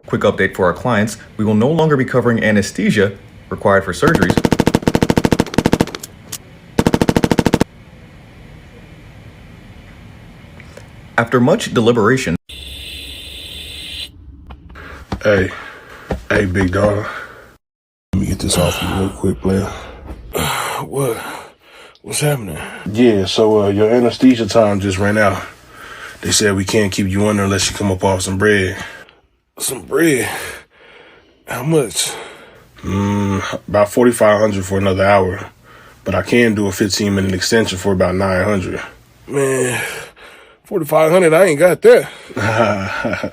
Quick update for our clients, we will no longer be covering anesthesia required for surgeries. After much deliberation... Hey, big dog. Let me get this off you real quick, player. What's happening? Yeah, so your anesthesia time just ran out. They said we can't keep you under unless you come up off some bread. Some bread? How much? About $4,500 for another hour. But I can do a 15-minute extension for about $900. Man, $4,500, I ain't got that.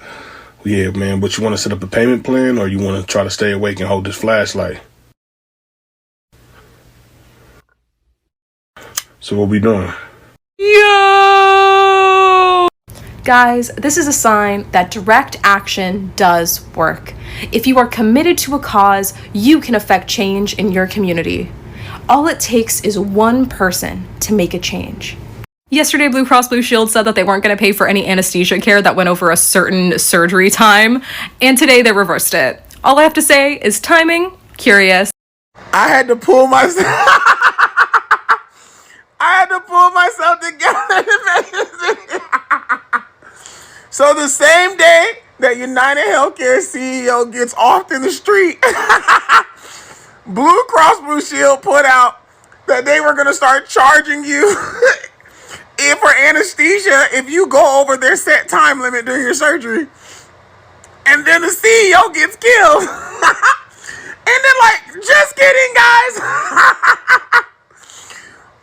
Yeah, man, but you want to set up a payment plan or you want to try to stay awake and hold this flashlight? So what we doing? Yo! Guys, this is a sign that direct action does work. If you are committed to a cause, you can affect change in your community. All it takes is one person to make a change. Yesterday, Blue Cross Blue Shield said that they weren't going to pay for any anesthesia care that went over a certain surgery time, and today they reversed it. All I have to say is timing, curious. I had to pull myself together to make this. So the same day that United Healthcare CEO gets off in the street, Blue Cross Blue Shield put out that they were going to start charging you for anesthesia if you go over their set time limit during your surgery. And then the CEO gets killed. And then just kidding, guys.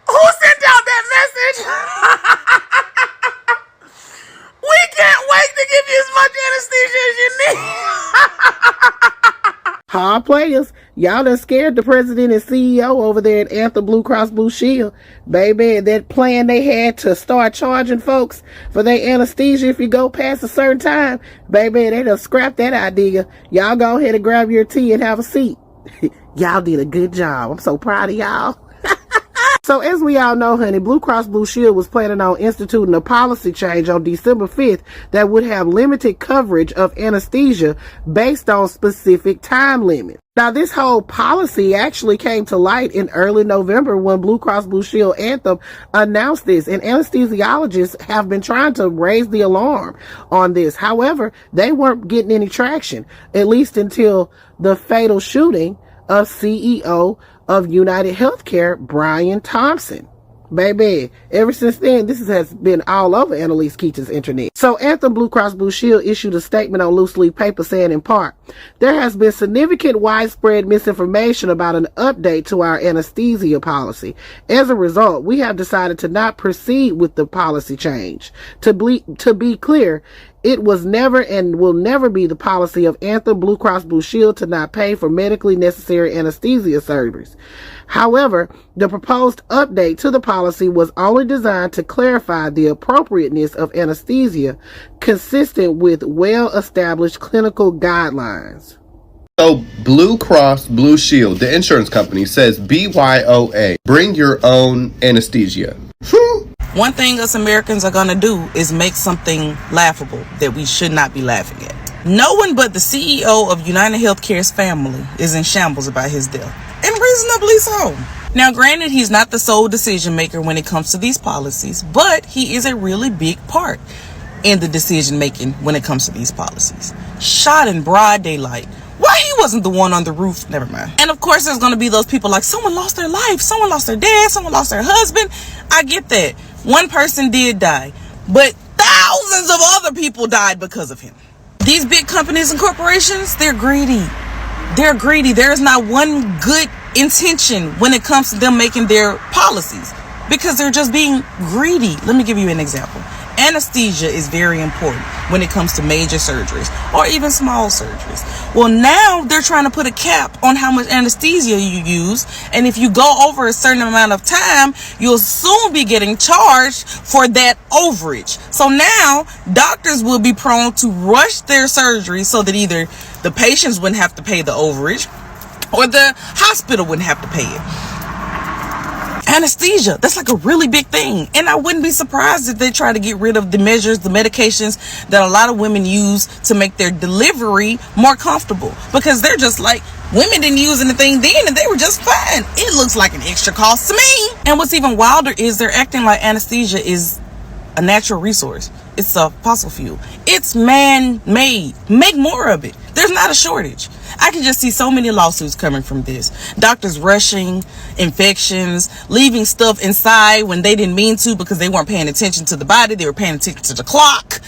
Who sent out that message? We can't wait to give you as much anesthesia as you need. Hard players. Y'all done scared the president and CEO over there at Anthem Blue Cross Blue Shield. Baby, that plan they had to start charging folks for their anesthesia if you go past a certain time, baby, they done scrapped that idea. Y'all go ahead and grab your tea and have a seat. Y'all did a good job. I'm so proud of y'all. So as we all know, honey, Blue Cross Blue Shield was planning on instituting a policy change on December 5th that would have limited coverage of anesthesia based on specific time limits. Now, this whole policy actually came to light in early November when Blue Cross Blue Shield Anthem announced this, and anesthesiologists have been trying to raise the alarm on this. However, they weren't getting any traction, at least until the fatal shooting of CEO of United Healthcare, Brian Thompson. Baby, ever since then, this has been all over Annalise Keaton's internet. So Anthem Blue Cross Blue Shield issued a statement on loose leaf paper saying in part, there has been significant widespread misinformation about an update to our anesthesia policy. As a result, we have decided to not proceed with the policy change. To be clear, it was never and will never be the policy of Anthem Blue Cross Blue Shield to not pay for medically necessary anesthesia surgeries. However, the proposed update to the policy was only designed to clarify the appropriateness of anesthesia consistent with well-established clinical guidelines. So Blue Cross Blue Shield, the insurance company, says BYOA, bring your own anesthesia. One thing us Americans are going to do is make something laughable that we should not be laughing at. No one but the CEO of United Healthcare's family is in shambles about his death, and reasonably so. Now, granted, he's not the sole decision maker when it comes to these policies, but he is a really big part in the decision making when it comes to these policies. Shot in broad daylight. Why he wasn't the one on the roof? Never mind. And of course, there's going to be those people like, someone lost their life, someone lost their dad, someone lost their husband. I get that. One person did die, but thousands of other people died because of him. These big companies and corporations, they're greedy. They're greedy. There is not one good intention when it comes to them making their policies because they're just being greedy. Let me give you an example. Anesthesia is very important when it comes to major surgeries or even small surgeries. Well, now they're trying to put a cap on how much anesthesia you use. And if you go over a certain amount of time, you'll soon be getting charged for that overage. So now doctors will be prone to rush their surgery so that either the patients wouldn't have to pay the overage or the hospital wouldn't have to pay it. Anesthesia, that's like a really big thing. And I wouldn't be surprised if they try to get rid of the measures, the medications that a lot of women use to make their delivery more comfortable. Because they're just like, women didn't use anything then and they were just fine. It looks like an extra cost to me. And what's even wilder is they're acting like anesthesia is a natural resource. It's a fossil fuel. It's man-made. Make more of it. There's not a shortage. I can just see so many lawsuits coming from this. Doctors rushing infections, leaving stuff inside when they didn't mean to because they weren't paying attention to the body. They were paying attention to the clock.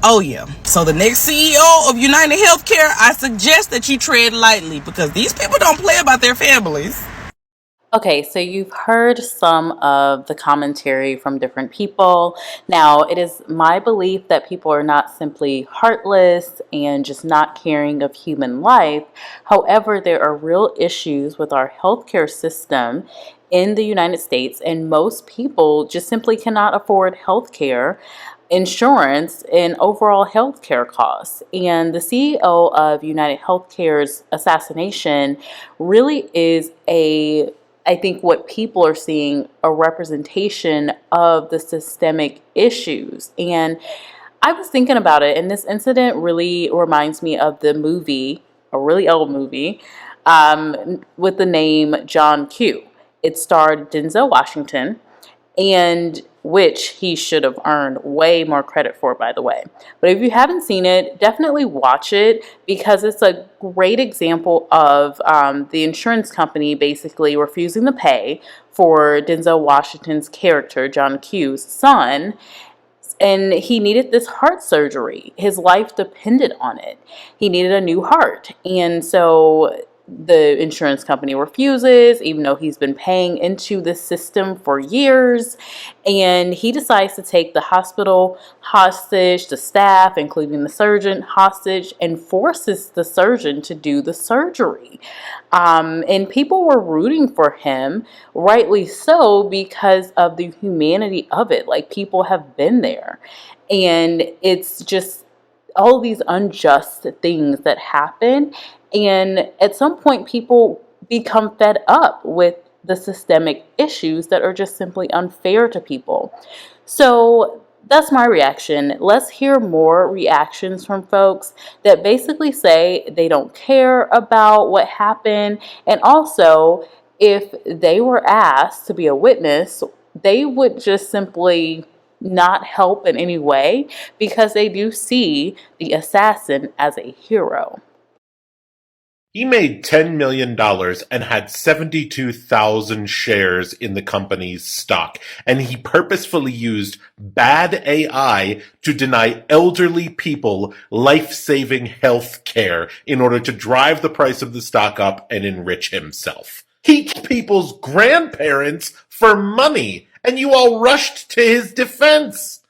Oh yeah. So the next CEO of United Healthcare, I suggest that you tread lightly because these people don't play about their families. Okay, so you've heard some of the commentary from different people. Now, it is my belief that people are not simply heartless and just not caring of human life. However, there are real issues with our healthcare system in the United States, and most people just simply cannot afford healthcare, insurance, and overall healthcare costs. And the CEO of United Healthcare's assassination really is I think what people are seeing, a representation of the systemic issues. And I was thinking about it, and this incident really reminds me of the movie, a really old movie, with the name John Q. It starred Denzel Washington, and which he should have earned way more credit for, by the way. But if you haven't seen it, definitely watch it because it's a great example of the insurance company basically refusing to pay for Denzel Washington's character, John Q's son, and he needed this heart surgery. His life depended on it. He needed a new heart. And so the insurance company refuses, even though he's been paying into this system for years. And he decides to take the hospital hostage, the staff, including the surgeon, hostage, and forces the surgeon to do the surgery. And people were rooting for him, rightly so, because of the humanity of it. Like, people have been there. And it's just all these unjust things that happen. And at some point, people become fed up with the systemic issues that are just simply unfair to people. So that's my reaction. Let's hear more reactions from folks that basically say they don't care about what happened. And also, if they were asked to be a witness, they would just simply not help in any way because they do see the assassin as a hero. He made $10 million and had 72,000 shares in the company's stock, and he purposefully used bad AI to deny elderly people life-saving health care in order to drive the price of the stock up and enrich himself. He killed people's grandparents for money, and you all rushed to his defense.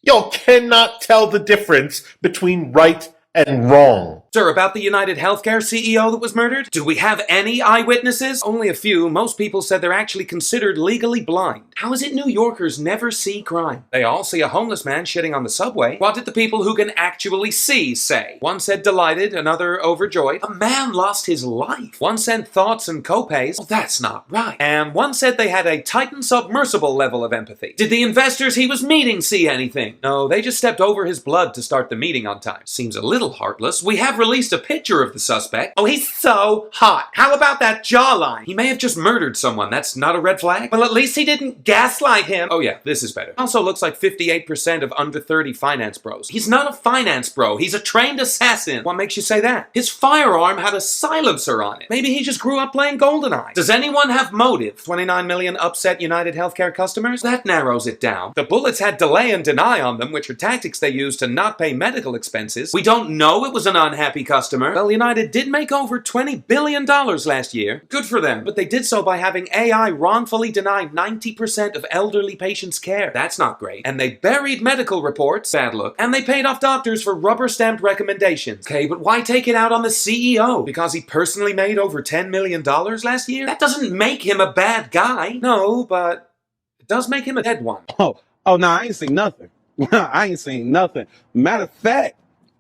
Y'all cannot tell the difference between right and wrong. Sir, about the United Healthcare CEO that was murdered? Do we have any eyewitnesses? Only a few. Most people said they're actually considered legally blind. How is it New Yorkers never see crime? They all see a homeless man shitting on the subway. What did the people who can actually see say? One said delighted, another overjoyed. A man lost his life. One sent thoughts and CoPays. Well, that's not right. And one said they had a Titan submersible level of empathy. Did the investors he was meeting see anything? No, they just stepped over his blood to start the meeting on time. Seems a little heartless. We have released a picture of the suspect. Oh, he's so hot. How about that jawline? He may have just murdered someone. That's not a red flag. Well, at least he didn't gaslight him. Oh yeah, this is better. Also looks like 58% of under 30 finance bros. He's not a finance bro. He's a trained assassin. What makes you say that? His firearm had a silencer on it. Maybe he just grew up playing GoldenEye. Does anyone have motive? 29 million upset United Healthcare customers? That narrows it down. The bullets had delay and deny on them, which are tactics they use to not pay medical expenses. We don't know it was an unhappy customer. Well, United did make over $20 billion last year. Good for them. But they did so by having AI wrongfully deny 90% of elderly patients care. That's not great. And they buried medical reports. Bad look. And they paid off doctors for rubber-stamped recommendations. Okay, but why take it out on the CEO? Because he personally made over $10 million last year? That doesn't make him a bad guy. No, but it does make him a dead one. Oh, no, I ain't seen nothing. I ain't seen nothing. Matter of fact,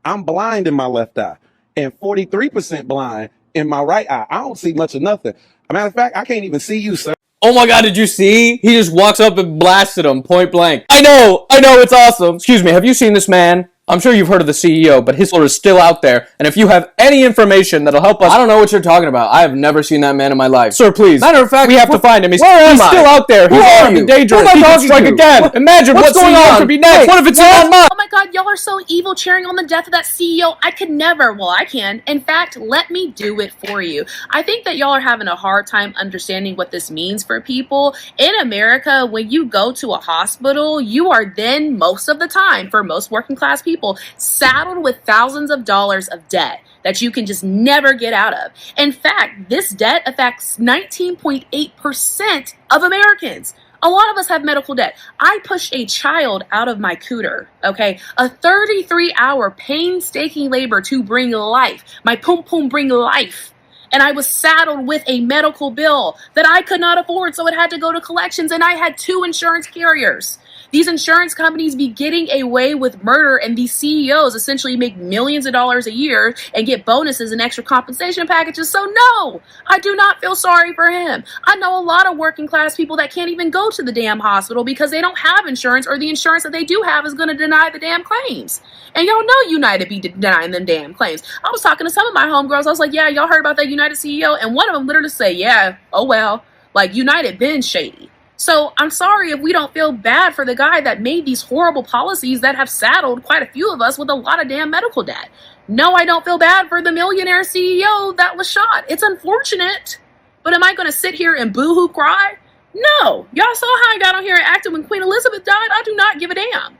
I'm blind in my left eye and 43% blind in my right eye. I don't see much of nothing. Matter of fact, I can't even see you, sir. Oh my god, did you see? He just walks up and blasted him point blank. I know, it's awesome. Excuse me, have you seen this man? I'm sure you've heard of the CEO, but his killer is still out there, and if you have any information that'll help us... I don't know what you're talking about. I have never seen that man in my life. Sir, please. Matter of fact, we have to find him. He's still out there. He's armed and dangerous. He can strike again. Imagine what's going on. Could be next. What if it's Elon Musk? Oh my god, y'all are so evil cheering on the death of that CEO. I could never. Well, I can. In fact, let me do it for you. I think that y'all are having a hard time understanding what this means for people. In America, when you go to a hospital, you are then, most of the time, for most working class people, saddled with thousands of dollars of debt that you can just never get out of. In fact, this debt affects 19.8% of Americans. A lot of us have medical debt. I pushed a child out of my cooter, okay? A 33-hour painstaking labor to bring life. My pum pum bring life. And I was saddled with a medical bill that I could not afford, so it had to go to collections, and I had 2 insurance carriers. These insurance companies be getting away with murder, and these CEOs essentially make millions of dollars a year and get bonuses and extra compensation packages. So no, I do not feel sorry for him. I know a lot of working class people that can't even go to the damn hospital because they don't have insurance, or the insurance that they do have is going to deny the damn claims. And y'all know United be denying them damn claims. I was talking to some of my homegirls. I was like, yeah, y'all heard about that United CEO? And one of them literally said, yeah, oh well, like United been shady. So I'm sorry if we don't feel bad for the guy that made these horrible policies that have saddled quite a few of us with a lot of damn medical debt. No, I don't feel bad for the Millionaire CEO that was shot. It's unfortunate. But am I going to sit here and boo-hoo cry? No. Y'all saw how I got on here and acted when Queen Elizabeth died? I do not give a damn.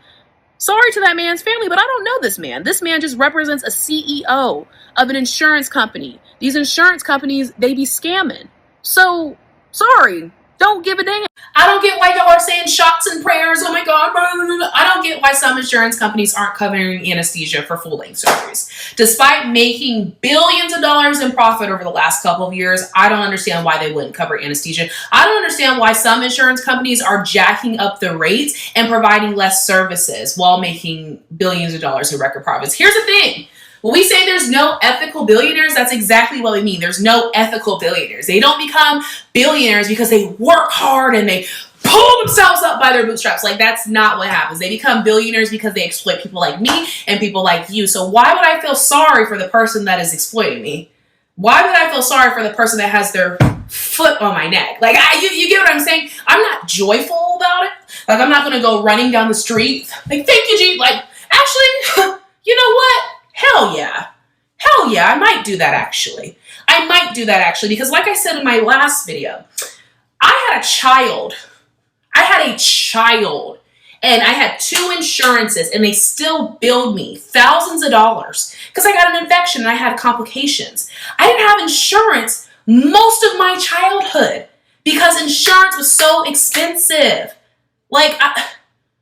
Sorry to that man's family, but I don't know this man. This man just represents a CEO of an insurance company. These insurance companies, they be scamming. So, sorry. Don't give a damn. I don't get why y'all are saying shots and prayers. Oh my God. I don't get why some insurance companies aren't covering anesthesia for full-length surgeries. Despite making billions of dollars in profit over the last couple of years, I don't understand why they wouldn't cover anesthesia. I don't understand why some insurance companies are jacking up the rates and providing less services while making billions of dollars in record profits. Here's the thing. When we say there's no ethical billionaires, that's exactly what we mean. There's no ethical billionaires. They don't become billionaires because they work hard and they pull themselves up by their bootstraps. Like, that's not what happens. They become billionaires because they exploit people like me and people like you. So why would I feel sorry for the person that is exploiting me? Why would I feel sorry for the person that has their foot on my neck? Like, you get what I'm saying? I'm not joyful about it. Like, I'm not going to go running down the street. Like, thank you, G. Like, actually, you know what? Hell yeah. Hell yeah, I might do that actually. Because like I said in my last video, I had a child. And I had 2 insurances and they still billed me thousands of dollars because I got an infection and I had complications. I didn't have insurance most of my childhood because insurance was so expensive. Like,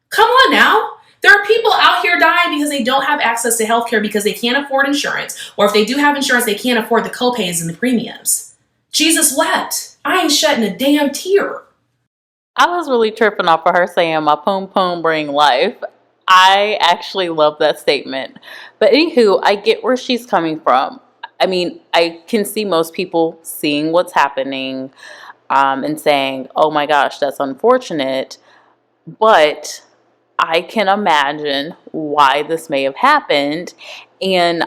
come on now. There are people out here dying because they don't have access to healthcare because they can't afford insurance. Or if they do have insurance, they can't afford the copays and the premiums. Jesus wept. I ain't shedding a damn tear. I was really tripping off of her saying my poom poom bring life. I actually love that statement. But anywho, I get where she's coming from. I mean, I can see most people seeing what's happening and saying, oh my gosh, that's unfortunate. But I can imagine why this may have happened, and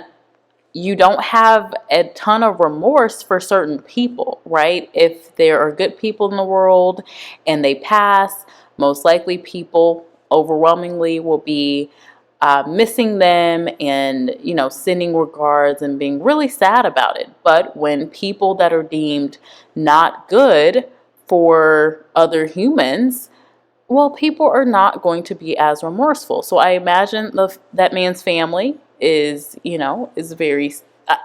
you don't have a ton of remorse for certain people, right? If there are good people in the world and they pass, most likely people overwhelmingly will be missing them and, you know, sending regards and being really sad about it. But when people that are deemed not good for other humans, well, people are not going to be as remorseful. So I imagine that man's family is very,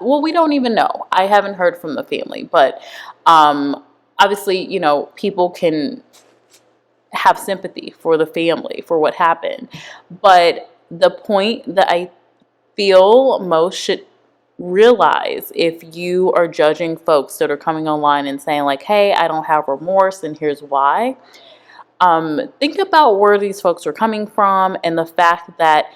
well, we don't even know. I haven't heard from the family, but obviously, you know, people can have sympathy for the family for what happened. But the point that I feel most should realize, if you are judging folks that are coming online and saying like, hey, I don't have remorse and here's why, think about where these folks are coming from and the fact that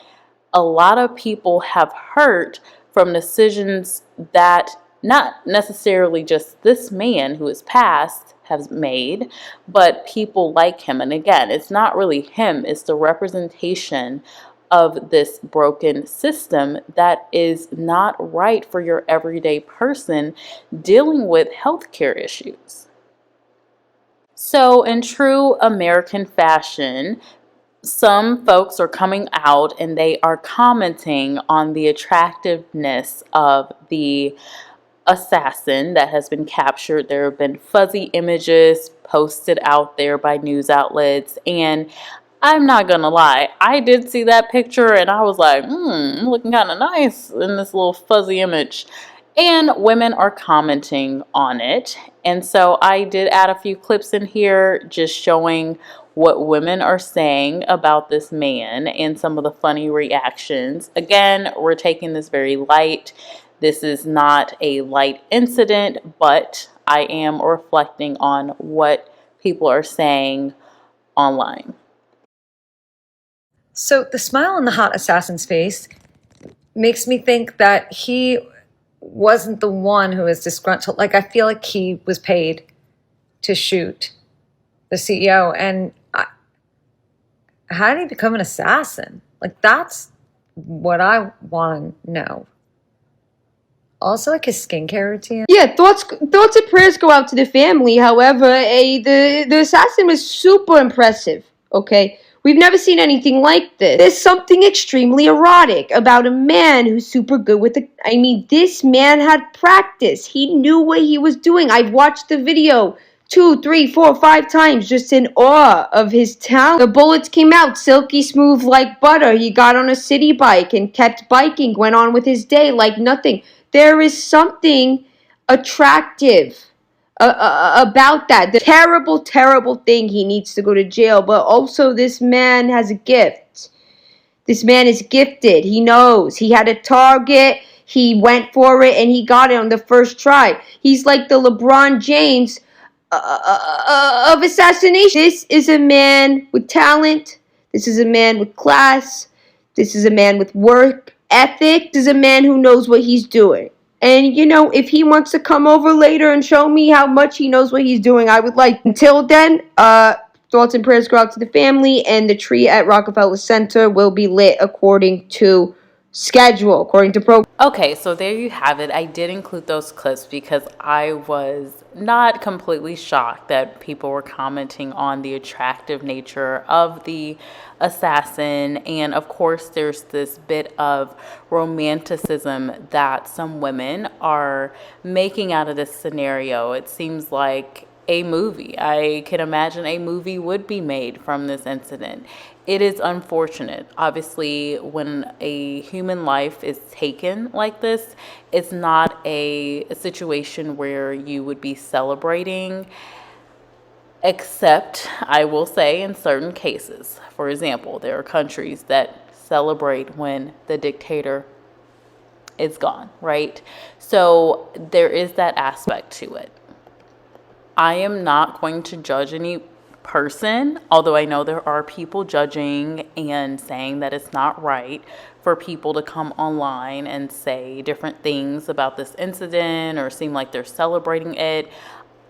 a lot of people have hurt from decisions that not necessarily just this man who is passed has made, but people like him. And again, it's not really him, it's the representation of this broken system that is not right for your everyday person dealing with healthcare issues. So, in true American fashion, some folks are coming out and they are commenting on the attractiveness of the assassin that has been captured. There have been fuzzy images posted out there by news outlets, and I'm not gonna lie, I did see that picture and I was like, looking kind of nice in this little fuzzy image. And women are commenting on it. And so I did add a few clips in here just showing what women are saying about this man and some of the funny reactions. Again, we're taking this very light. This is not a light incident, but I am reflecting on what people are saying online. So the smile on the hot assassin's face makes me think that he wasn't the one who was disgruntled. Like, I feel like he was paid to shoot the CEO. And how did he become an assassin? Like, that's what I want to know. Also, like his skincare routine. Yeah, thoughts and prayers go out to the family. However, the assassin was super impressive. Okay, we've never seen anything like this. There's something extremely erotic about a man who's super good with the. I mean, this man had practice. He knew what he was doing. I've watched the video 2, 3, 4, 5 times, just in awe of his talent. The bullets came out silky smooth like butter. He got on a city bike and kept biking, went on with his day like nothing. There is something attractive about that. The terrible, terrible thing, he needs to go to jail. But also, this man has a gift. This man is gifted. He knows. He had a target. He went for it, and he got it on the first try. He's like the LeBron James of assassination. This is a man with talent. This is a man with class. This is a man with work ethic. This is a man who knows what he's doing. And, you know, if he wants to come over later and show me how much he knows what he's doing, I would like. Until then, thoughts and prayers go out to the family, and the tree at Rockefeller Center will be lit according to schedule, according to program. Okay, so there you have it. I did include those clips because I was not completely shocked that people were commenting on the attractive nature of the assassin. And of course, there's this bit of romanticism that some women are making out of this scenario. It seems like a movie. I can imagine a movie would be made from this incident. It is unfortunate. Obviously, when a human life is taken like this, it's not a situation where you would be celebrating, except, I will say, in certain cases. For example, there are countries that celebrate when the dictator is gone, right? So there is that aspect to it. I am not going to judge any person, although I know there are people judging and saying that it's not right for people to come online and say different things about this incident or seem like they're celebrating it.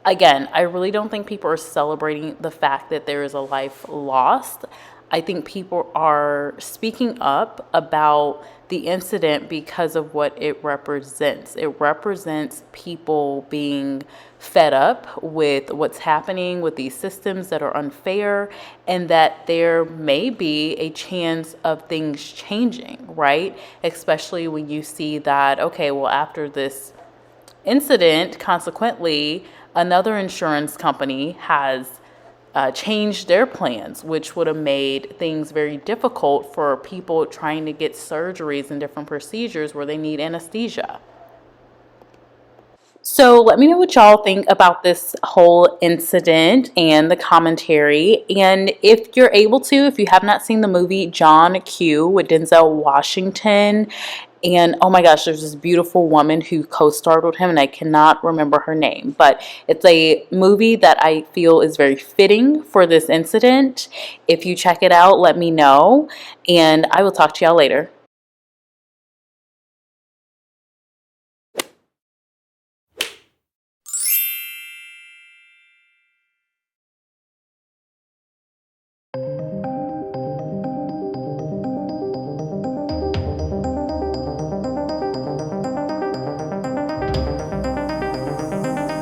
Again, I really don't think people are celebrating the fact that there is a life lost. I think people are speaking up about the incident because of what it represents. It represents people being fed up with what's happening with these systems that are unfair, and that there may be a chance of things changing, right? Especially when you see that, okay, well, after this incident, consequently, another insurance company has changed their plans, which would have made things very difficult for people trying to get surgeries and different procedures where they need anesthesia. So let me know what y'all think about this whole incident and the commentary. And if you're able to, if you have not seen the movie John Q with Denzel Washington, and oh my gosh, there's this beautiful woman who co-starred with him, and I cannot remember her name, but it's a movie that I feel is very fitting for this incident. If you check it out, let me know, and I will talk to y'all later.